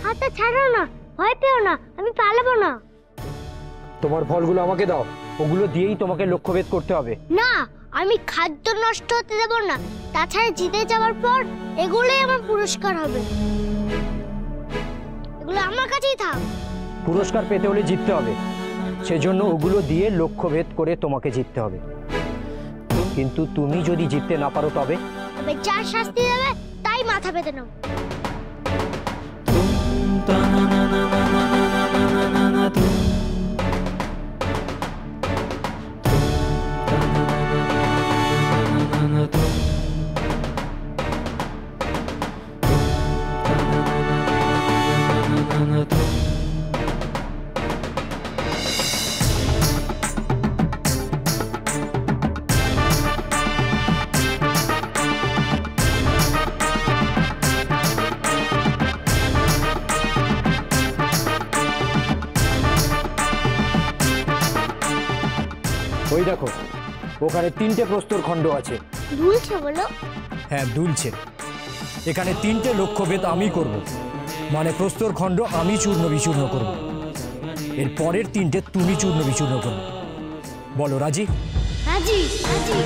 হাতটা ছাড়ো না, ভয় পেও না, আমি পালাবো না। তোমার ফলগুলো আমাকে দাও, ওগুলো দিয়েই তোমাকে লক্ষ্যভেদ করতে হবে। না, আমি খাদ্য নষ্ট হতে দেব না। তাছাড়া জিতে যাওয়ার পর এগুলোই আমার পুরস্কার হবে। এগুলো আমার কাছেই থাক। পুরস্কার পেতে হলে জিততে হবে, সেজন্য ওগুলো দিয়ে লক্ষ্যভেদ করে তোমাকে জিততে হবে। কিন্তু তুমি যদি জিততে না পারো তবে যা শাস্তি দেবে তাই মাথা পেতে নাও। ওই দেখো, ওখানে 3টে প্রস্তর খণ্ড আছে। দুলছে বলো? হ্যাঁ, দুলছে। এখানে 3টে লক্ষ্যভেদ আমি করব, মানে প্রস্তর খণ্ড আমি চূর্ণ বিচূর্ণ করব। এর পরের 3টে তুমি চূর্ণ বিচূর্ণ করবে। বলো রাজি? রাজি, রাজি।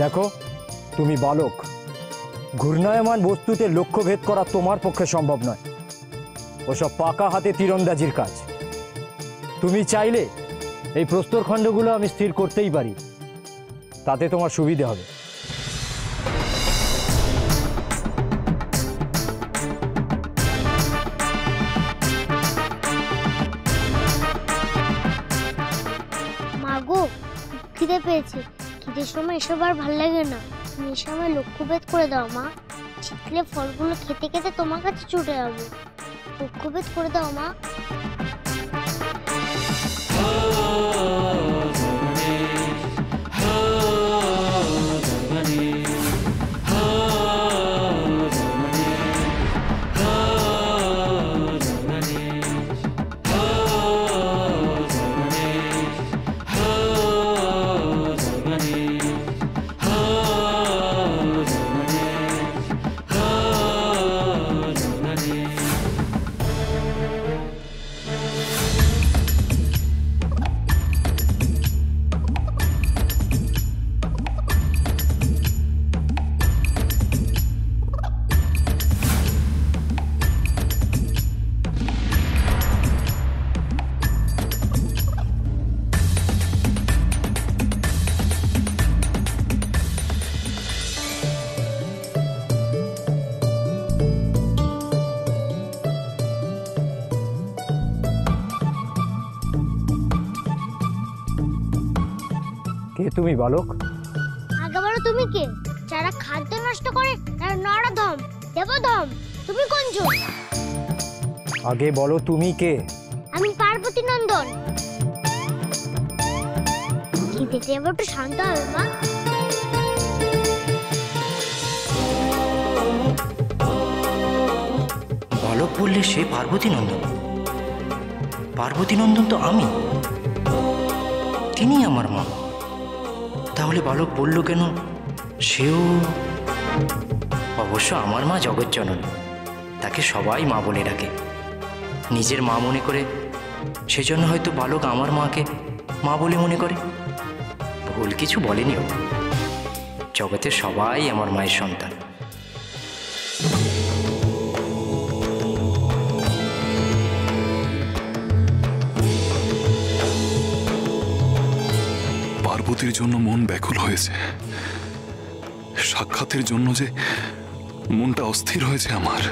দেখো, তুমি বালক, ঘূর্ণায়মান বস্তুতে লক্ষ্যভেদ করা তোমার পক্ষে সম্ভব নয়। ওসব পাকা হাতে তীরন্দাজির কাজ। তুমি চাইলে এই প্রস্তর খণ্ডগুলো আমি স্থির করতেই পারি, তাতে তোমার সুবিধে হবে। মাগো, খিদে পেয়েছে। খিদের সময় এসব আর ভাল লাগে না। তুমি এ সময় লক্ষ্যভেদ করে দাও মা। জিতলে ফলগুলো খেতে খেতে তোমার কাছে ছুটে যাবো। লক্ষ্যভেদ করে দাও মা। কে তুমি বালক? আগে বলো তুমি কে? যারা খাদ্য নষ্ট করে তারা নরধম, দেবধম। তুমি কোনজন? আগে বলো তুমি কে? আমি পার্বতী নন্দন। খিদেতে এবার একটু শান্ত হবে মা। বালক বললে সে পার্বতী নন্দন? পার্বতী নন্দন তো আমি, তিনি আমার মা। তাহলে বালক বলল কেন সেও? অবশ্য আমার মা জগজ্জননী, তাকে সবাই মা বলে ডাকে, নিজের মা মনে করে। সেজন্য হয়তো বালক আমার মাকে মা বলে মনে করে। ভুল কিছু বলেনি ও। জগতের সবাই আমার মায়ের সন্তান। পার্বতীর জন্য মন ব্যাকুল হয়েছে, সাক্ষাতের জন্য যে মনটা অস্থির হয়েছে আমার।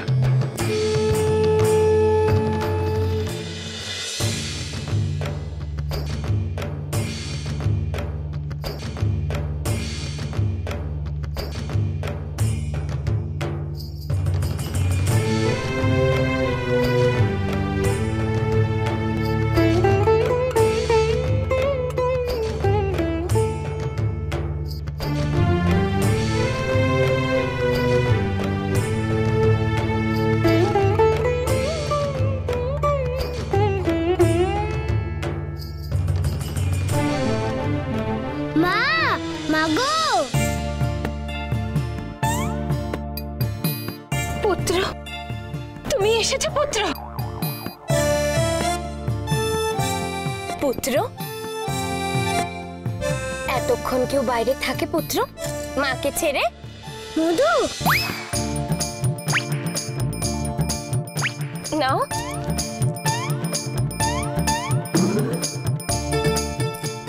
পুত্র, তুমি এসেছো পুত্র। পুত্র, এতক্ষণ কেউ বাইরে থাকে পুত্র মাকে ছেড়ে? মধু নাও।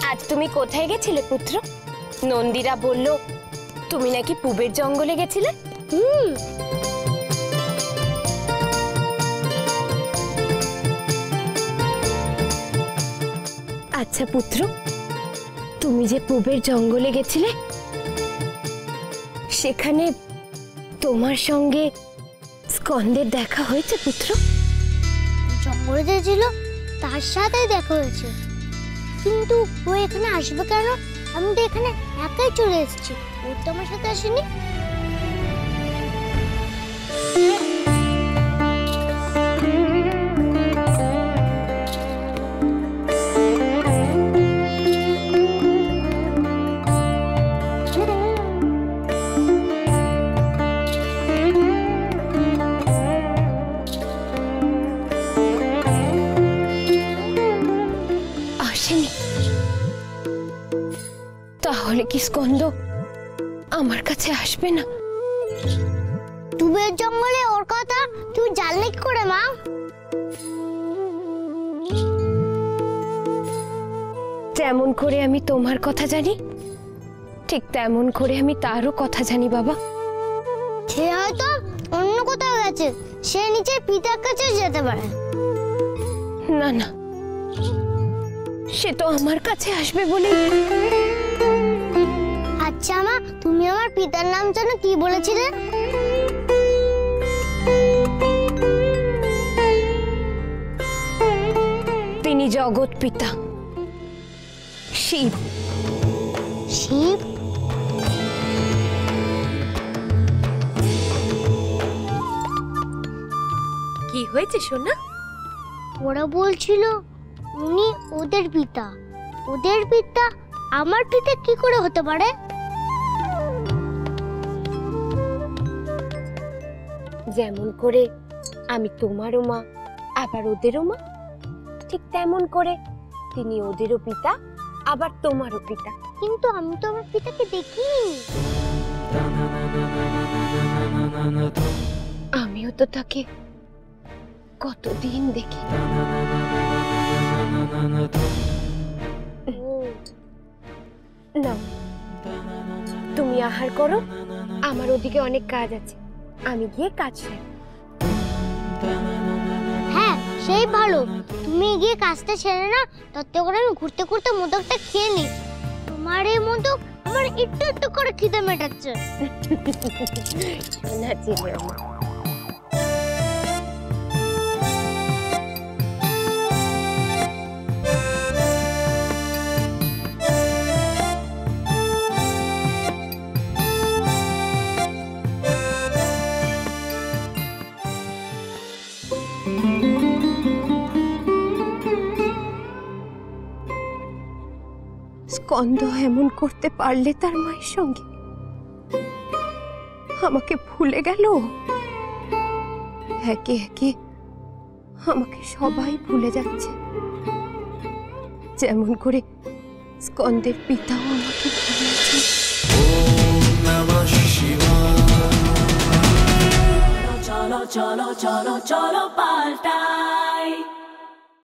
আজ তুমি কোথায় গেছিলে পুত্র? নন্দীরা বলল তুমি নাকি পূবের জঙ্গলে গেছিলে। আচ্ছা পুত্র, তুমি যে পূবের জঙ্গলে গেছিলে সেখানে তোমার সঙ্গে স্কন্দের দেখা হয়েছে পুত্র? জঙ্গলে যে ছিল তার সাথেই দেখা হয়েছে, কিন্তু ও এখানে আসবে কেন? আমি তো এখানে একাই চলে এসেছি, ও তো আমার সাথে আসেনি। তাহলে কি স্কন্দ আমার কাছে আসবে না? পূবের জঙ্গলে ওর কথা তুই জানলে কি করে মা? যেমন করে আমি তোমার কথা জানি ঠিক তেমন করে আমি তারও কথা জানি বাবা। সে হয়তো অন্য কোথাও গেছে, সে নিজের পিতার কাছে যেতে পারে। না না, সে তো আমার কাছে আসবে বলে। আচ্ছা মা, তুমি আমার পিতার নাম যেন কি বলেছিলে? তিনি জগৎ পিতা শিব। শিব? কি হয়েছে সোনা? ওরা বলছিল উনি ওদের পিতা। ওদের পিতা আমার পিতা কি করে হতে পারে? যেমন করে আমি তোমারও মা আবার ওদেরও মা, ঠিক তেমন করে তিনি ওদেরও পিতা আবার তোমারও পিতা। কিন্তু আমি তো আমার পিতাকে দেখিনি। আমিও তো তাকে কতদিন দেখি। নাও তুমি আহার করো, আমার ওদিকে অনেক কাজ আছে, আমি গিয়ে কাজ সেরে। হ্যাঁ সেই ভালো, তুমি গিয়ে কাজটা ছেড়ে না, তত করে আমি ঘুরতে ঘুরতে মোদকটা খেয়ে নি। তোমার এই মোদক আমার একটু একটু করে খিদে মেটাচ্ছে। না চিনি আমার। স্কন্দ এমন করতে পারলে তার মায়ের সঙ্গে? আমাকে ভুলে গেল। একে একে আমাকে সবাই ভুলে যাচ্ছে, যেমন করে স্কন্দের পিতাও আমাকে ভুলেছে। cholo, cholo, cholo, cholo, paltai.